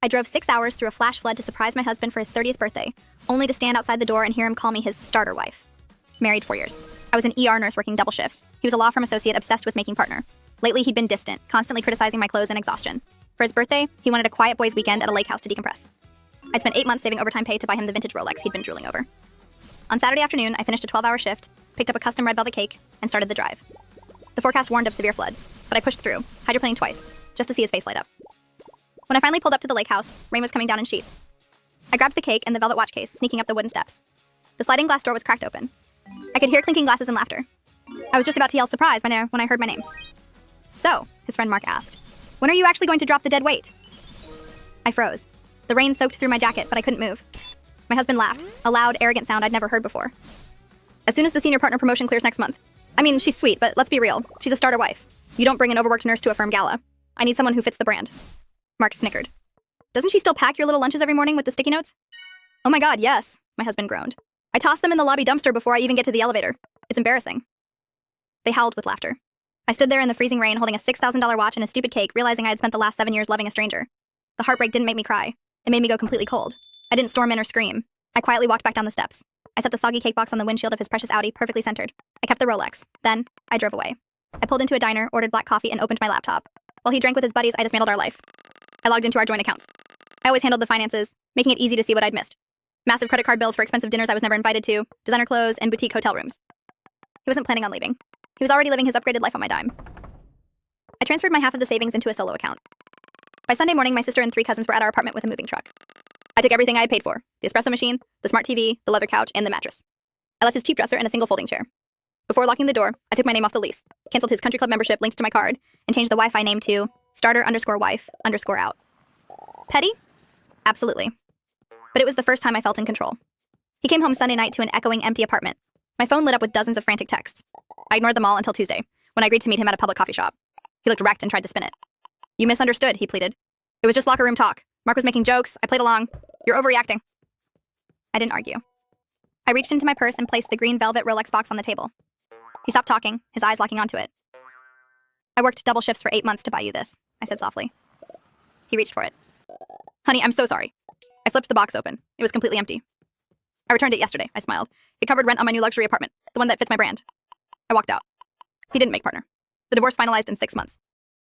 I drove 6 hours through a flash flood to surprise my husband for his 30th birthday, only to stand outside the door and hear him call me his starter wife. Married 4 years. I was an ER nurse working double shifts. He was a law firm associate obsessed with making partner. Lately, he'd been distant, constantly criticizing my clothes and exhaustion. For his birthday, he wanted a quiet boys' weekend at a lake house to decompress. I'd spent 8 months saving overtime pay to buy him the vintage Rolex he'd been drooling over. On Saturday afternoon, I finished a 12-hour shift, picked up a custom red velvet cake, and started the drive. The forecast warned of severe floods, but I pushed through, hydroplaning twice, just to see his face light up. When I finally pulled up to the lake house, rain was coming down in sheets. I grabbed the cake and the velvet watch case, sneaking up the wooden steps. The sliding glass door was cracked open. I could hear clinking glasses and laughter. I was just about to yell surprise when I heard my name. "So," his friend Mark asked, "when are you actually going to drop the dead weight?" I froze. The rain soaked through my jacket, but I couldn't move. My husband laughed, a loud, arrogant sound I'd never heard before. "As soon as the senior partner promotion clears next month. I mean, she's sweet, but let's be real. She's a starter wife. You don't bring an overworked nurse to a firm gala. I need someone who fits the brand." Mark snickered. "Doesn't she still pack your little lunches every morning with the sticky notes?" "Oh my god, yes," my husband groaned. "I toss them in the lobby dumpster before I even get to the elevator. It's embarrassing." They howled with laughter. I stood there in the freezing rain holding a $6,000 watch and a stupid cake, realizing I had spent the last 7 years loving a stranger. The heartbreak didn't make me cry. It made me go completely cold. I didn't storm in or scream. I quietly walked back down the steps. I set the soggy cake box on the windshield of his precious Audi, perfectly centered. I kept the Rolex. Then, I drove away. I pulled into a diner, ordered black coffee, and opened my laptop. While he drank with his buddies, I dismantled our life. I logged into our joint accounts. I always handled the finances, making it easy to see what I'd missed. Massive credit card bills for expensive dinners I was never invited to, designer clothes, and boutique hotel rooms. He wasn't planning on leaving. He was already living his upgraded life on my dime. I transferred my half of the savings into a solo account. By Sunday morning, my sister and 3 cousins were at our apartment with a moving truck. I took everything I had paid for: the espresso machine, the smart TV, the leather couch, and the mattress. I left his cheap dresser and a single folding chair. Before locking the door, I took my name off the lease, canceled his country club membership linked to my card, and changed the Wi-Fi name to starter_wife_out. Petty? Absolutely. But it was the first time I felt in control. He came home Sunday night to an echoing, empty apartment. My phone lit up with dozens of frantic texts. I ignored them all until Tuesday, when I agreed to meet him at a public coffee shop. He looked wrecked and tried to spin it. "You misunderstood," he pleaded. "It was just locker room talk. Mark was making jokes. I played along. You're overreacting." I didn't argue. I reached into my purse and placed the green velvet Rolex box on the table. He stopped talking, his eyes locking onto it. "I worked double shifts for 8 months to buy you this," I said softly. He reached for it. "Honey, I'm so sorry." I flipped the box open. It was completely empty. "I returned it yesterday," I smiled. "It covered rent on my new luxury apartment, the one that fits my brand." I walked out. He didn't make partner. The divorce finalized in 6 months.